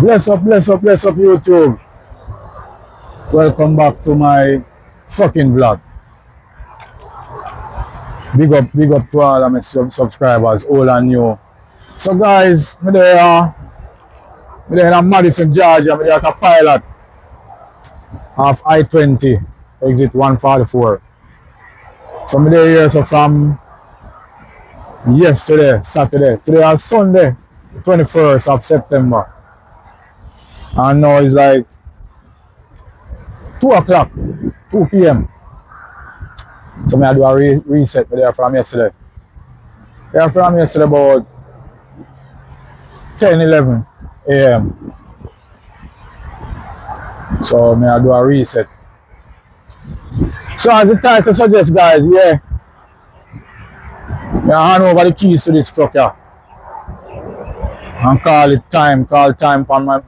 Bless up, YouTube. Welcome back to my fucking vlog. Big up to all of my subscribers, old and new. So guys, me there in Madison, Georgia. Me there at a pilot of I-20, exit 144. So me there here so from yesterday, Saturday. Today is Sunday, 21st of September. And now it's like 2 o'clock, 2 p.m. So I do a reset there from yesterday. There from yesterday about 10-11 a.m. So I do a reset. So as the title suggests, guys, yeah, I hand over the keys to this truck here and call time for my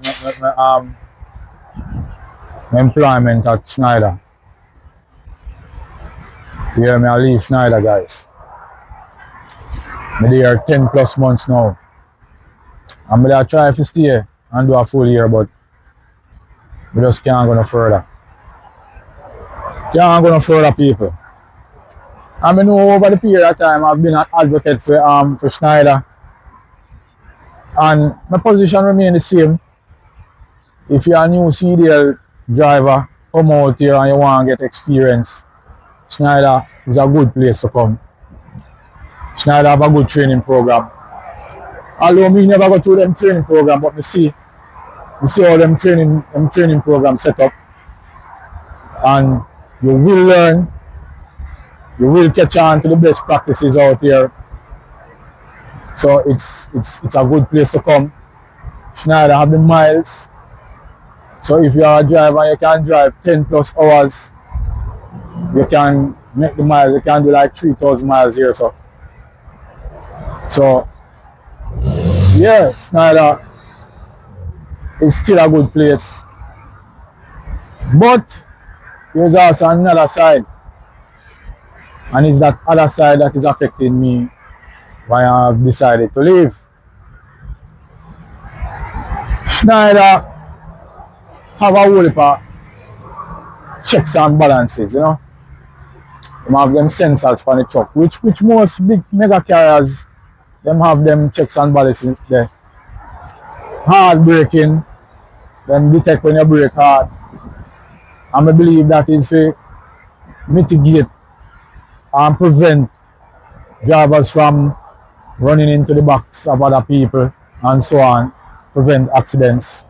employment at Schneider. Yeah, I leave Schneider, guys. I'm there 10 plus months now. I'm there try to stay and do a full year, but we just can't go no further. Can't go no further, people. I mean, over the period of time, I've been an advocate for Schneider, and my position remains the same. If you're a new CDL driver, come out here and you want to get experience, Schneider is a good place to come. Schneider have a good training program. Although me never go through them training program, but me see how them training program set up, and you will learn. You will catch on to the best practices out here. So it's a good place to come. Schneider have the miles. So if you are a driver, you can drive 10 plus hours. You can make the miles. You can do like 3,000 miles here. So yeah, Schneider is still a good place. But there's also another side. And it's that other side that is affecting me why I've decided to leave. Schneider have a whole heap of checks and balances, you know. They have them sensors for the truck, which most big mega carriers, them have them checks and balances there. Hard braking, then detect when you brake hard. And I believe that is to mitigate and prevent drivers from running into the backs of other people and so on, prevent accidents.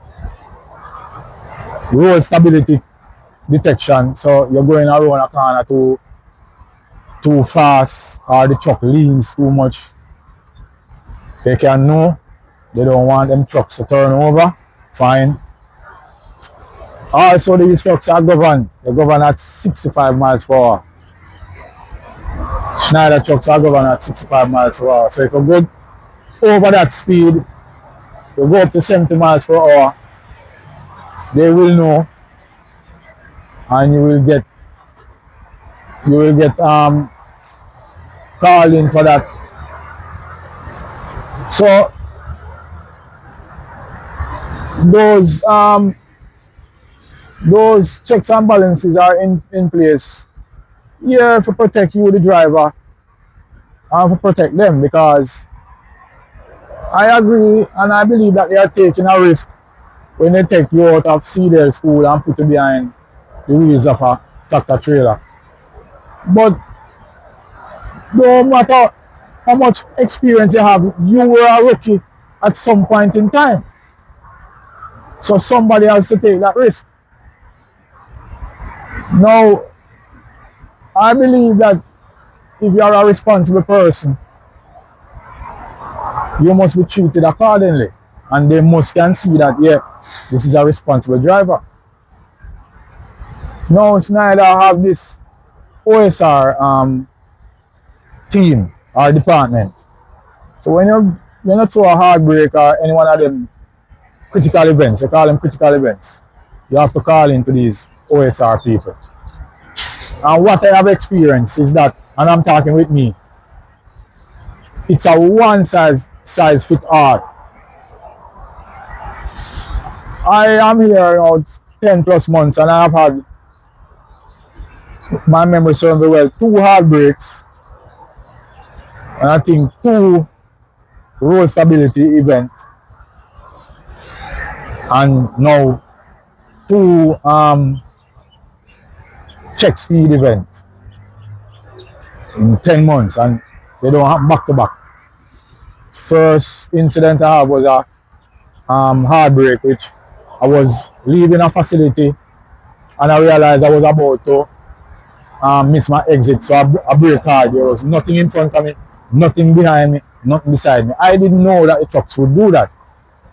Road stability detection, so you're going around a corner too fast or the truck leans too much. They can know they don't want them trucks to turn over, fine. Also these trucks are governed, they govern at 65 miles per hour. Schneider trucks are governed at 65 miles per hour. So if you go over that speed, you go up to 70 miles per hour, they will know, and you will get called in for that. So those checks and balances are in place. Yeah, to protect you, the driver, and to protect them, because I agree and I believe that they are taking a risk when they take you out of CDL school and put you behind the wheels of a tractor trailer. But no matter how much experience you have, you were a rookie at some point in time. So somebody has to take that risk. Now, I believe that if you are a responsible person, you must be treated accordingly. And they must can see that, yeah, this is a responsible driver. Now, Schneider have this OSR team or department. So when you not throw a hard brake or any one of them critical events, you call them critical events, you have to call into these OSR people. And what I have experienced is that, and I'm talking with me, it's a one size fit all. I am here now 10 plus months and I have had, my memory serves me well, 2 heartbreaks and I think 2 road stability events and now 2 check speed events in 10 months and they don't happen back to back. First incident I had was a heartbreak, which I was leaving a facility and I realized I was about to miss my exit, so I brake hard. There was nothing in front of me, nothing behind me, nothing beside me. I didn't know that the trucks would do that,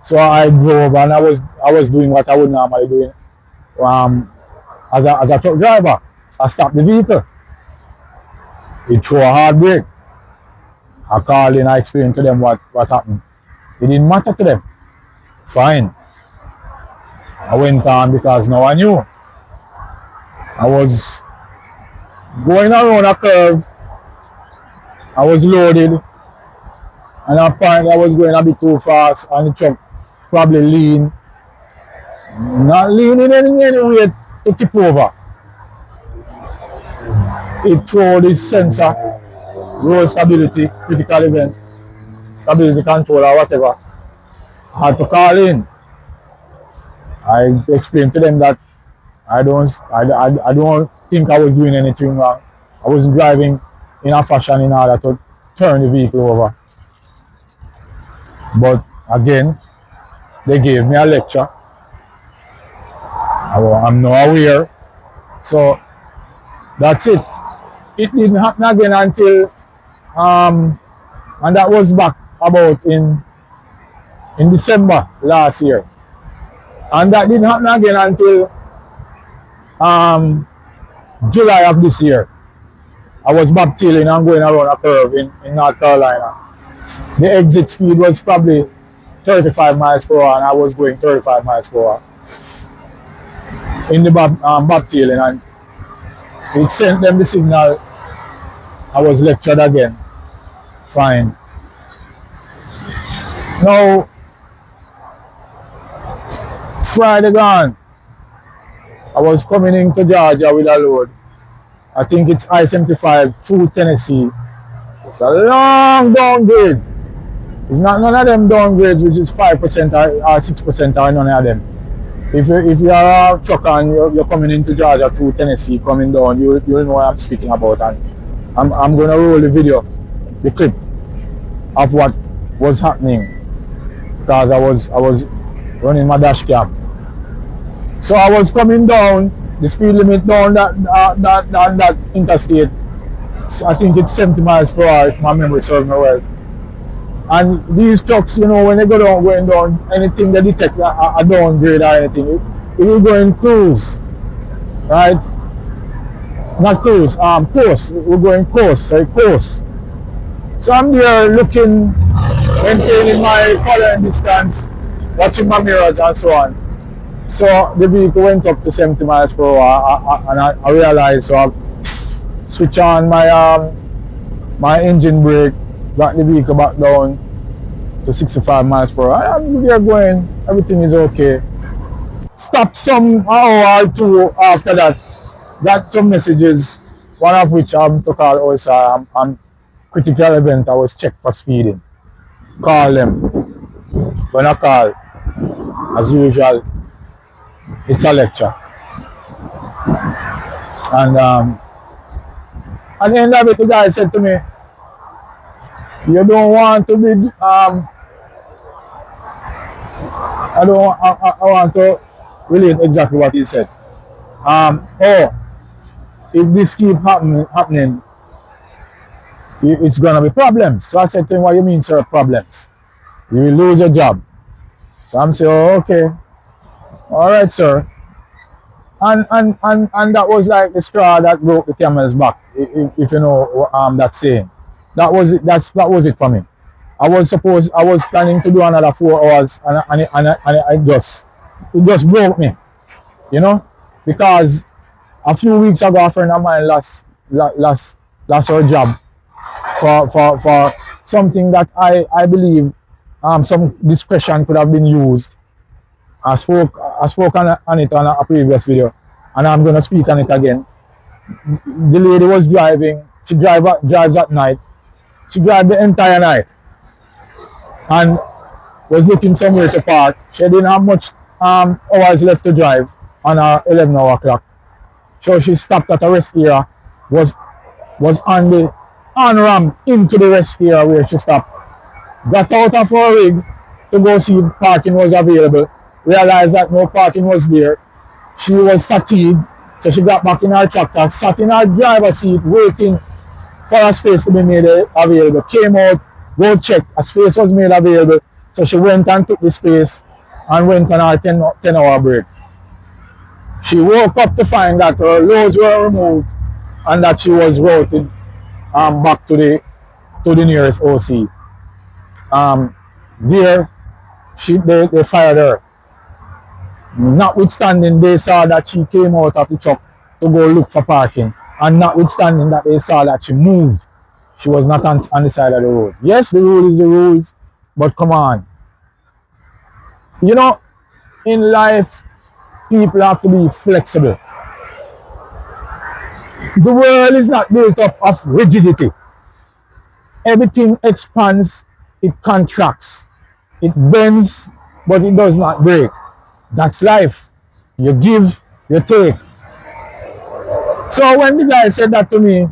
so I drove and I was doing what I would normally do as a truck driver. I stopped the vehicle. It threw a hard brake. I called in, I explained to them what happened. It didn't matter to them. Fine. I went on because now I knew. I was going around a curve. I was loaded. And apparently I was going a bit too fast and the truck probably leaned. Not leaning in any way to tip over. It threw this sensor, road stability, critical event, stability control or whatever. I had to call in. I explained to them that I don't think I was doing anything wrong. I wasn't driving in a fashion in order to turn the vehicle over. But again, they gave me a lecture. I'm now aware. So that's it. It didn't happen again until and that was back about in December last year. And that didn't happen again until July of this year. I was bobtailing and going around a curve in North Carolina. The exit speed was probably 35 miles per hour and I was going 35 miles per hour in the bobtailing, and it sent them the signal. I was lectured again. Fine. Now, Friday gone, I was coming into Georgia with a load. I think it's I-75 through Tennessee. It's a long downgrade. It's not none of them downgrades which is 5% or 6% or none of them. If you are a trucker and you're coming into Georgia through Tennessee, coming down, you'll know what I'm speaking about. And I'm going to roll the video, the clip of what was happening, because I was running my dash cam. So I was coming down, the speed limit down that interstate. So I think it's 70 miles per hour if my memory serves me well. And these trucks, you know, when they go down, going down, anything they detect a downgrade or anything, it will go in cruise, right? Not cruise, course. It will go in course, so course. So I'm there looking, maintaining my following distance, watching my mirrors and so on. So the vehicle went up to 70 miles per hour and I realized, so I switch on my engine brake, got the vehicle back down to 65 miles per hour. I'm there going, everything is okay. Stopped some hour or two after that, got some messages, one of which to call also critical event. I was checked for speeding. Call them. When I call, as usual, it's a lecture. And at the end of it, the guy said to me, you don't want to be I want to relate exactly what he said. If this keep happening, it's gonna be problems. So I said to him, what do you mean, sir, problems? You will lose your job. So I'm saying, oh, okay, all right, sir. And that was like the straw that broke the camel's back, if you know that saying. That was it. That was it for me. I was planning to do another 4 hours, and it just broke me, you know, because a few weeks ago a friend of mine lost her job for something that I believe some discretion could have been used. I spoke I spoke on it on a previous video, and I'm going to speak on it again. The lady was driving. She drives at night. She drives the entire night and was looking somewhere to park. She didn't have much hours left to drive on her 11-hour clock. So she stopped at a rest area, was on the on-ramp into the rest area where she stopped. Got out of her rig to go see if parking was available. Realized that no parking was there. She was fatigued, so she got back in her tractor, sat in her driver's seat waiting for a space to be made available. Came out, go check, a space was made available. So she went and took the space and went on her 10-hour break. She woke up to find that her loads were removed and that she was routed back to the nearest OC. There, they fired her. Notwithstanding, they saw that she came out of the truck to go look for parking, and notwithstanding that they saw that she moved, she was not on the side of the road. Yes, the rule is the rules, but come on. You know, in life, people have to be flexible. The world is not built up of rigidity. Everything expands, it contracts. It bends, but it does not break. That's life. You give, you take. So when the guy said that to me,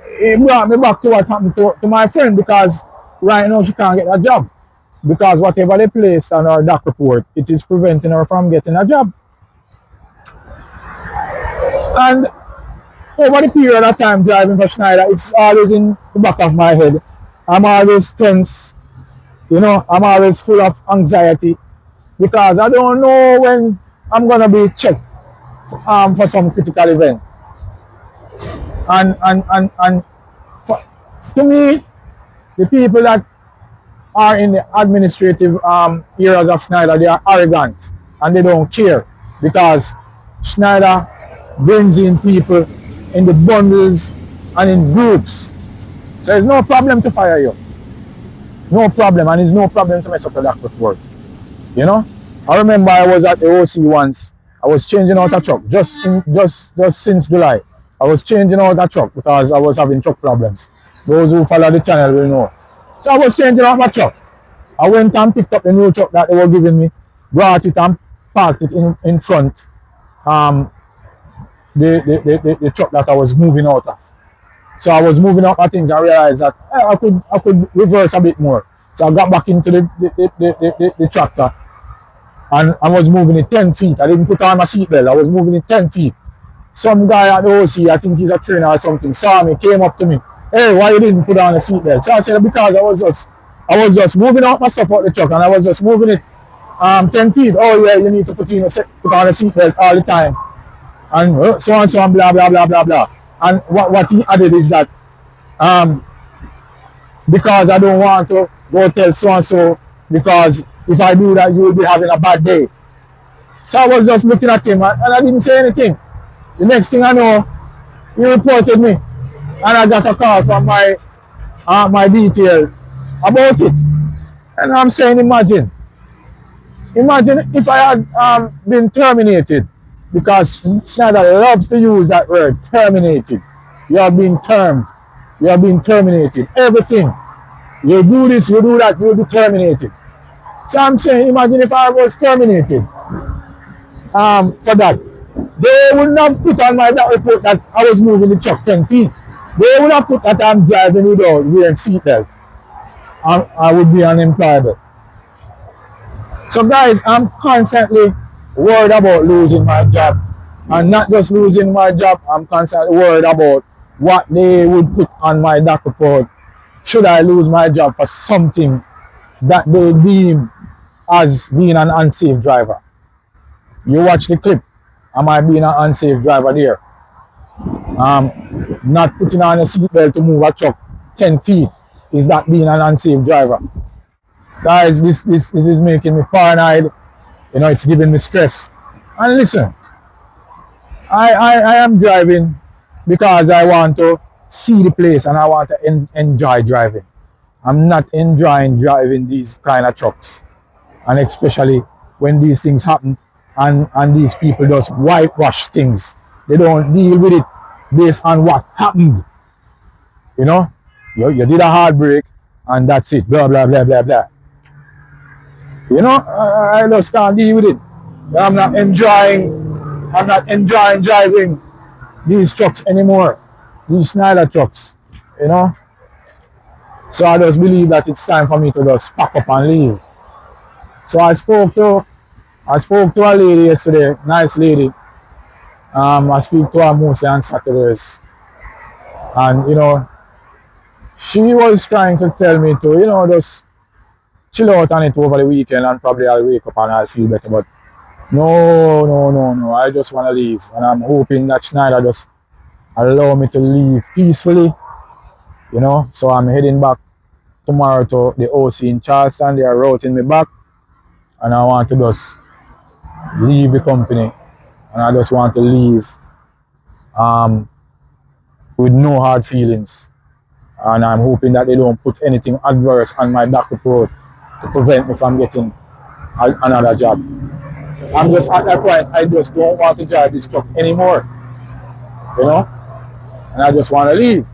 it brought me back to what happened to my friend, because right now she can't get a job. Because whatever they placed on her doc report, it is preventing her from getting a job. And over the period of time driving for Schneider, it's always in the back of my head. I'm always tense. You know, I'm always full of anxiety because I don't know when I'm going to be checked for some critical event. And to me, the people that are in the administrative areas of Schneider, they are arrogant and they don't care, because Schneider brings in people in the bundles and in groups. So there's no problem to fire you. No problem, and it's no problem to mess up your doc report. You know? I remember I was at the OC once. I was changing out a truck just since July. I was changing out a truck because I was having truck problems. Those who follow the channel will know. So I was changing out my truck. I went and picked up the new truck that they were giving me, brought it and parked it in front. The truck that I was moving out of. So I was moving out my things and realized that I could reverse a bit more. So I got back into the tractor and I was moving it 10 feet. I didn't put on my seatbelt. I was moving it 10 feet. Some guy at the OC, I think he's a trainer or something, saw me, came up to me. Hey, why you didn't put on a seatbelt? So I said, because I was just moving out my stuff out the truck and I was just moving it 10 feet. Oh yeah, you need to put on a seatbelt all the time. And so and so and blah blah blah blah blah. And what he added is that because I don't want to go tell so and so, because if I do that you will be having a bad day. So I was just looking at him and I didn't say anything. The next thing I know, he reported me and I got a call from my detail about it. And I'm saying, imagine if I had been terminated, because Schneider loves to use that word, terminated. You have been termed. You have been terminated. Everything. You do this, you do that, you'll be terminated. So I'm saying, imagine if I was terminated for that. They wouldn't have put on my report that I was moving the truck 10 feet. They would have put that I'm driving without wearing seatbelt. I would be unemployable. So guys, I'm constantly worried about losing my job. And not just losing my job, I'm constantly worried about what they would put on my doc report should I lose my job for something that they deem as being an unsafe driver. You watch the clip, am I being an unsafe driver there? Not putting on a seatbelt to move a truck 10 feet, is that being an unsafe driver? Guys, this is making me paranoid. You know, it's giving me stress. And listen, I am driving because I want to see the place and I want to enjoy driving. I'm not enjoying driving these kind of trucks. And especially when these things happen and these people just whitewash things. They don't deal with it based on what happened. You know, you did a heartbreak and that's it. Blah blah blah blah blah. You know, I just can't deal with it. I'm not enjoying. I'm not enjoying driving these trucks anymore. These Schneider trucks. You know. So I just believe that it's time for me to just pack up and leave. So I spoke to a lady yesterday, nice lady. I speak to her mostly on Saturdays. And she was trying to tell me to, just chill out on it over the weekend and probably I'll wake up and I'll feel better. But no, no, no, no. I just want to leave. And I'm hoping that Schneider just allow me to leave peacefully. So I'm heading back tomorrow to the OC in Charleston. They are routing me back. And I want to just leave the company. And I just want to leave with no hard feelings. And I'm hoping that they don't put anything adverse on my back report to prevent me from getting another job. I'm just at that point, I just don't want to drive this truck anymore. And I just want to leave.